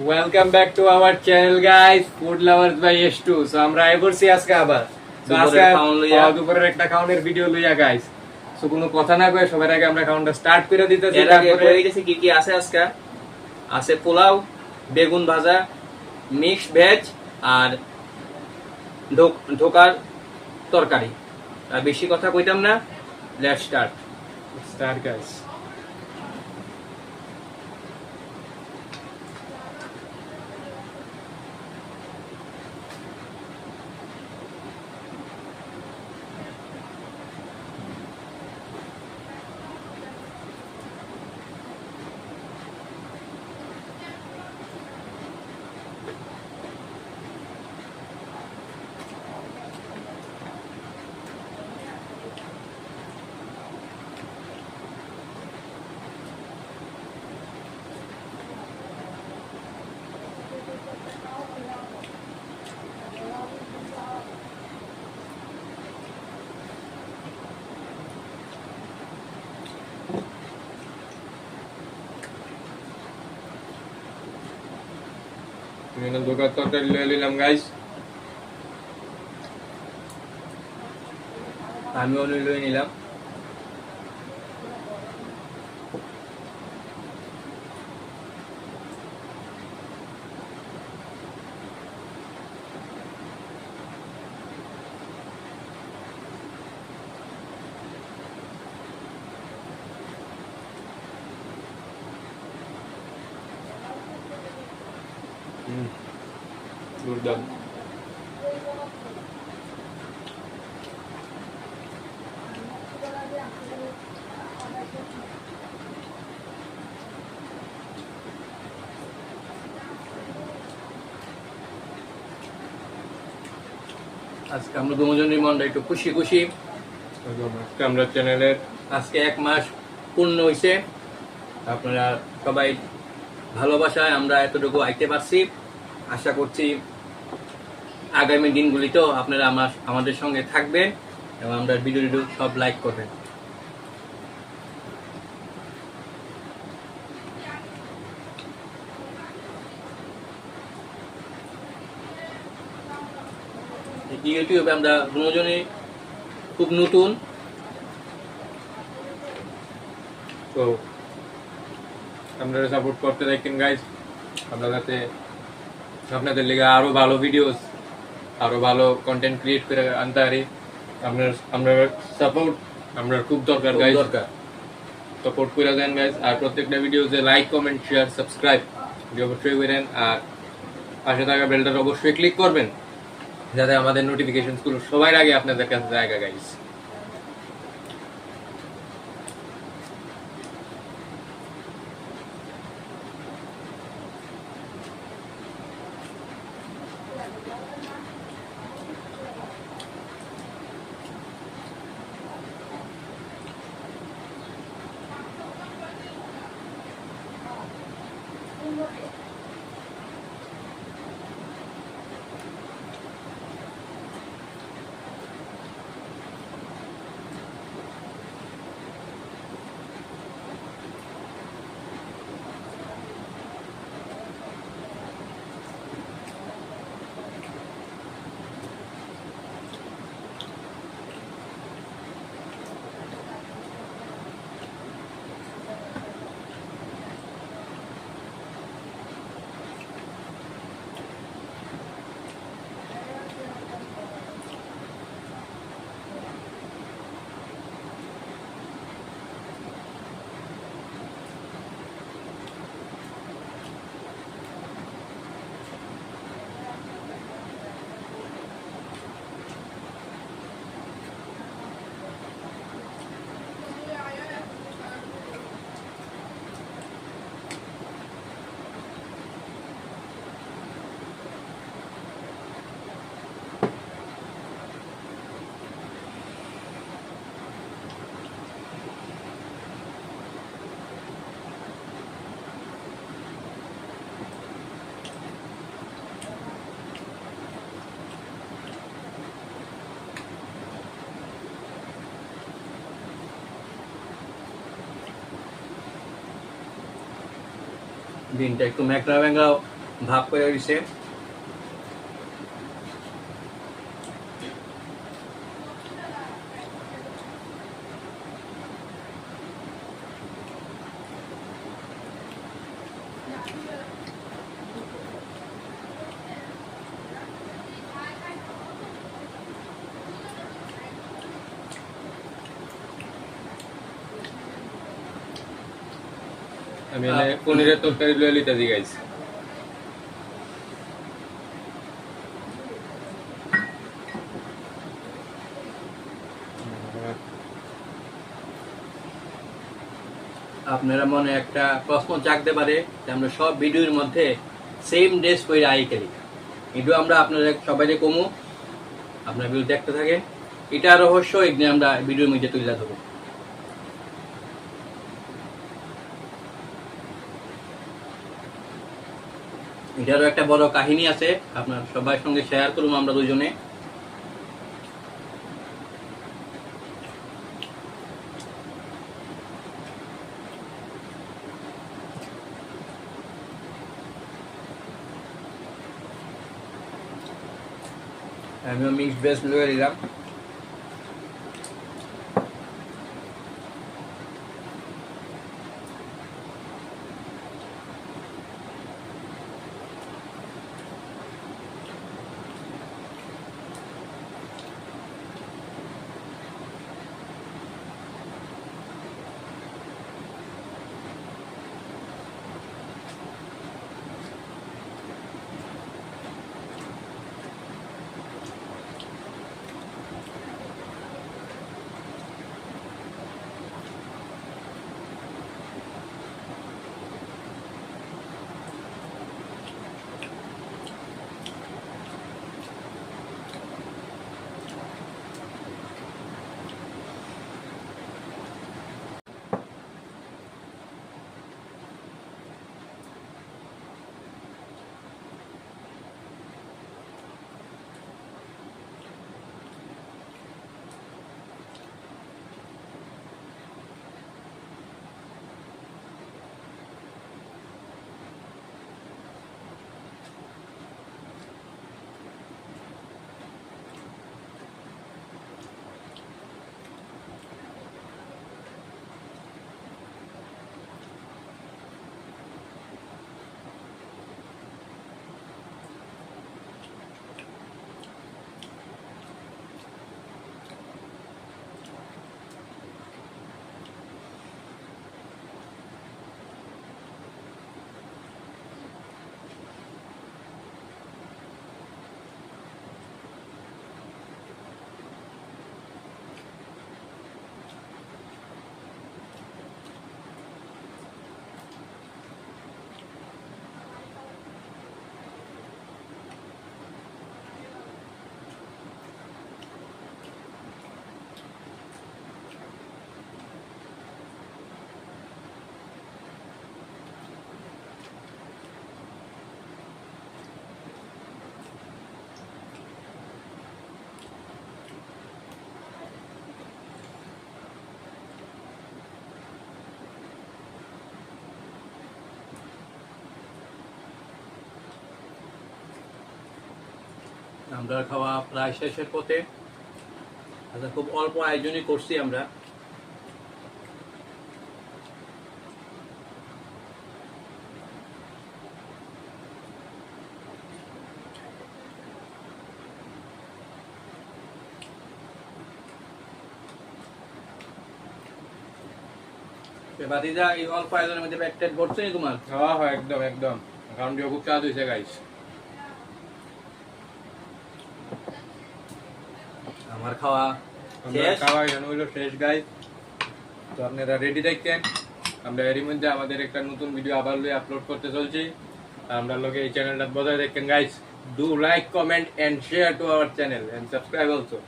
Welcome back to our channel guys, food lovers by S2। So আমরা আইবরছি আজকে আবার। সো আজকে দুপুরের একটা খাওয়ানোর ভিডিও লইয়া গাইস। সো কোনো কথা না কয়ে সবার আগে আমরা খাওয়ানোটা স্টার্ট করে দিতেছি। এর আগে কই গেছে কি কি আছে আজকে? আছে পোলাও, বেগুন ভাজা, মিক্সড ভেজ আর ঢোকার তরকারি। আর বেশি কথা কইতাম না, লেটস স্টার্ট গাইস। ঢোকার তরকারি লয়ে নিলাম গাইস। আমিও লই নিলাম। দুর্দান্ত। আজকে আমরা দুজনের মনটা একটু খুশি খুশি। আমরা চ্যানেলের আজকে 1 মাস পূর্ণ হয়েছে। আপনারা সবাই ভালোবাসায় আমরা এতটুকু আইতে পারছি। আশা করছি আগামী দিনগুলিতেও আপনারা আমাদের সঙ্গে থাকবেন এবং আমরা ভিডিও সব লাইক করবেন। ইউটিউবে আমরা দুজনে খুব নতুন, তো আপনারা সাপোর্ট করতে থাকেন গাইস। আমরা যাতে আপনাদের লেগে আরো ভালো ভিডিওস, আরো ভালো কন্টেন্ট ক্রিয়েট করে আনতে পারি। আপনার সাপোর্ট আমরা খুব দরকার গাইস। সাপোর্ট করে দেন গাইস। আর প্রত্যেকটা ভিডিওতে লাইক, কমেন্ট, শেয়ার, সাবস্ক্রাইব অবশ্যই করেন। আর পাশে থাকা বেলটা অবশ্যই ক্লিক করবেন যাতে আমাদের নোটিফিকেশনসগুলো সবার আগে আপনাদের কাছে যায় গাইস। ডিমটা একটু ম্যাকড়া ম্যাকড়া ভাব করে দিছে। আমি পনিরের তরকারি লয়ে লিতেছি গাইস। আপনারা মনে একটা প্রশ্ন জাগতে পারে যে আমরা সব ভিডিওর মধ্যে সেম ড্রেস পরে আই খেলি, কিন্তু আমরা আপনারা সবাই কমু আপনার ভিডিও দেখতে থাকেন। এটা রহস্য একদিন আমরা ভিডিওর মধ্যে তুলে ধরবো। এটারও একটা বড় কাহিনী আছে, আপনার সবার সঙ্গে শেয়ার করবো আমরা দুজনে। আমিও মিক্স ভেজ লয়ে দিলাম। আমরা খাওয়া প্রায় শেষের পথে। আচ্ছা, খুব অল্প আয়োজনই করছি আমরা। বাতিজা, এই অল্প আয়োজনের মধ্যে পেট টেট ভরছে নি তোমার? হ্যাঁ হ্যাঁ, একদম একদম, কারণ খুব স্বাদ হয়েছে গাইস। আমার খাওয়া আমরা খাওয়া এখানে হইলো শেষ গাইস। তো আপনারা রেডি থাকেন, আমরা এরই মধ্যে আমাদের একটা নতুন ভিডিও আবার লয়ে আপলোড করতে চলছি। আমরা লোকে এই চ্যানেলটা বজায় রাখেন গাইস। Do like, comment and share to our channel and subscribe also.